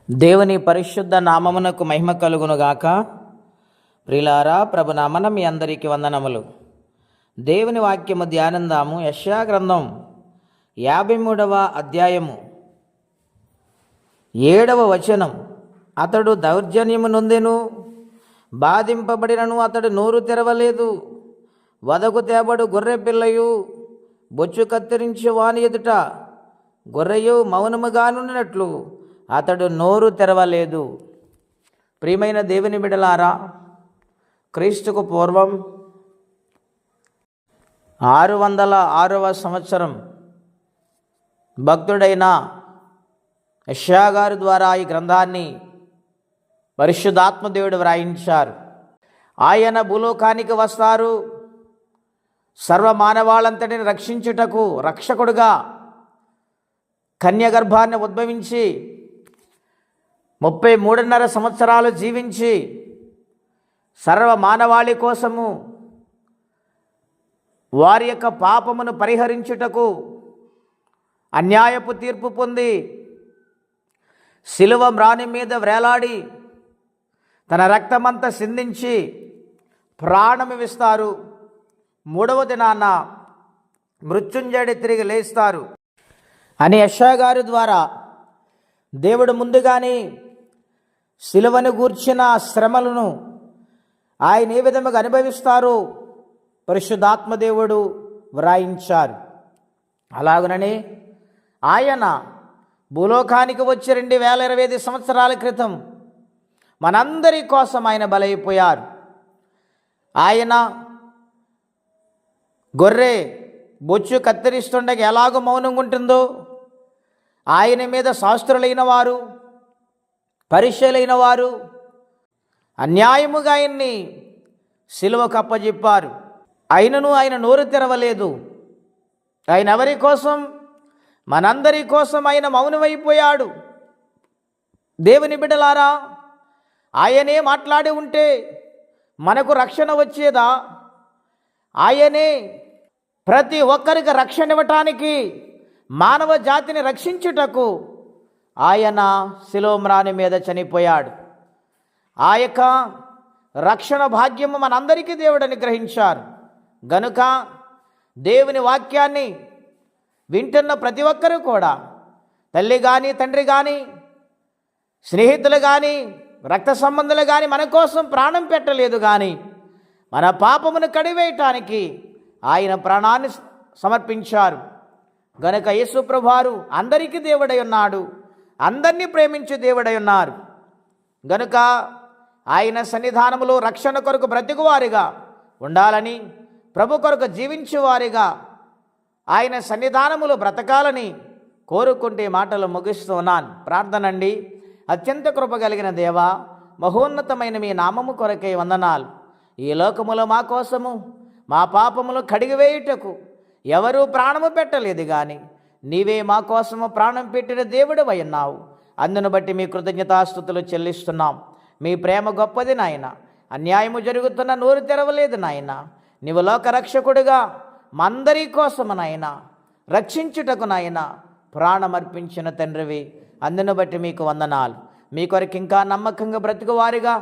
దేవుని పరిశుద్ధ నామమునకు మహిమ కలుగునుగాక. ప్రియులారా, ప్రభునామన మీ అందరికీ వందనములు. దేవుని వాక్యము ధ్యానందాము. యెషయా గ్రంథం 53వ అధ్యాయము 7వ వచనం. అతడు దౌర్జన్యము నొందెను, బాధింపబడినను అతడు నోరు తెరవలేదు. వదకు తేబడు గొర్రె పిల్లయు బొచ్చు కత్తిరించి వాని ఎదుట గొర్రెయు మౌనముగానున్నట్లు అతడు నోరు తెరవలేదు. ప్రియమైన దేవుని బిడ్డలారా, క్రీస్తుకు పూర్వం 606వ సంవత్సరం భక్తుడైన యెషయా గారి ద్వారా ఈ గ్రంథాన్ని పరిశుద్ధాత్మదేవుడు వ్రాయించారు. ఆయన భూలోకానికి వస్తారు, సర్వ మానవాళంతటిని రక్షించుటకు రక్షకుడుగా కన్యగర్భాన్ని ఉద్భవించి 33.5 సంవత్సరాలు జీవించి సర్వ మానవాళి కోసము వారి యొక్క పాపమును పరిహరించుటకు అన్యాయపు తీర్పు పొంది శిలువ మ్రాని మీద వ్రేలాడి తన రక్తమంతా సిందించి ప్రాణమిస్తారు. 3వ దినాన మృత్యుంజయుడు తిరిగి లేస్తారు అని యెషయా గారి ద్వారా దేవుడు ముందుగానే శిలువను గూర్చిన శ్రమలను ఆయన ఏ విధముగా అనుభవిస్తారో పరిశుద్ధాత్మదేవుడు వ్రాయించారు. అలాగనని ఆయన భూలోకానికి వచ్చి 2025 సంవత్సరాల క్రితం మనందరి కోసం ఆయన బలైపోయారు. ఆయన గొర్రె బొచ్చు కత్తిరిస్తుండగా ఎలాగో మౌనంగా ఉంటుందో, ఆయన మీద శాస్త్రులైన వారు, పరిచయులైన వారు అన్యాయముగా ఆయన్ని సిలువకు అప్పజెప్పారు. అయినను ఆయన నోరు తెరవలేదు. ఆయన ఎవరి కోసం? మనందరి కోసం ఆయన మౌనమైపోయాడు. దేవుని బిడ్డలారా, ఆయనే మాట్లాడి ఉంటే మనకు రక్షణ వచ్చేదా? ఆయనే ప్రతి ఒక్కరికి రక్షణ ఇవ్వటానికి, మానవ జాతిని రక్షించుటకు ఆయన శిలువ మ్రాని మీద చనిపోయాడు. ఆ యొక్క రక్షణ భాగ్యము మనందరికీ దేవుడు అనుగ్రహించారు. గనుక దేవుని వాక్యాన్ని వింటున్న ప్రతి ఒక్కరూ కూడా, తల్లి కానీ, తండ్రి కానీ, స్నేహితులు కానీ, రక్త సంబంధులు కానీ మన కోసం ప్రాణం పెట్టలేదు, కానీ మన పాపమును కడివేయటానికి ఆయన ప్రాణాన్ని సమర్పించారు. గనుక యేసు ప్రభువారు అందరికీ దేవుడై ఉన్నాడు, అందరినీ ప్రేమించే దేవుడై ఉన్నారు. గనుక ఆయన సన్నిధానములో రక్షణ కొరకు బ్రతికువారిగా ఉండాలని, ప్రభు కొరకు జీవించేవారిగా ఆయన సన్నిధానములో బ్రతకాలని కోరుకుంటే మాటలు ముగిస్తూ ఉన్నాను. ప్రార్థన అండి. అత్యంత కృప కలిగిన దేవా, మహోన్నతమైన మీ నామము కొరకే వందనాలు. ఈ లోకములో మా కోసము మా పాపములు కడిగివేయుటకు ఎవరూ ప్రాణము పెట్టలేదు, కానీ నీవే మా కోసము ప్రాణం పెట్టిన దేవుడు ఉన్నావు. అందును బట్టి మీ కృతజ్ఞతాస్తుతులు చెల్లిస్తున్నాం. మీ ప్రేమ గొప్పది నాయన. అన్యాయము జరుగుతున్న నోరు తెరవలేదు నాయన. నీవు లోకరక్షకుడిగా మందరి కోసము నాయన రక్షించుటకు నాయన ప్రాణమర్పించిన తండ్రివి. అందును బట్టి మీకు వందనాలు. మీ కొరకు ఇంకా నమ్మకంగా బ్రతుకువారిగా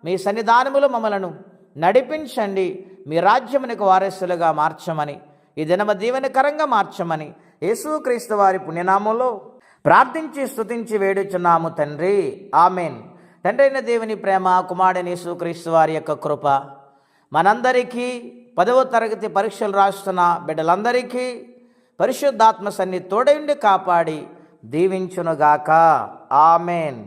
మీ సన్నిధానములు మమ్మలను నడిపించండి. మీ రాజ్యమునకు వారసులుగా మార్చమని, ఈ దినమ దీవెనకరంగా మార్చమని యేసుక్రీస్తు వారి పుణ్యనామంలో ప్రార్థించి స్తుతించి వేడుచున్నాము తండ్రి, ఆమెన్. తండ్రి అయిన దేవుని ప్రేమ, కుమారుడైన యేసుక్రీస్తు వారి యొక్క కృప మనందరికీ, 10వ తరగతి పరీక్షలు రాస్తున్న బిడ్డలందరికీ పరిశుద్ధాత్మ సన్నిధి తోడైండి కాపాడి దీవించునుగాక. ఆమెన్.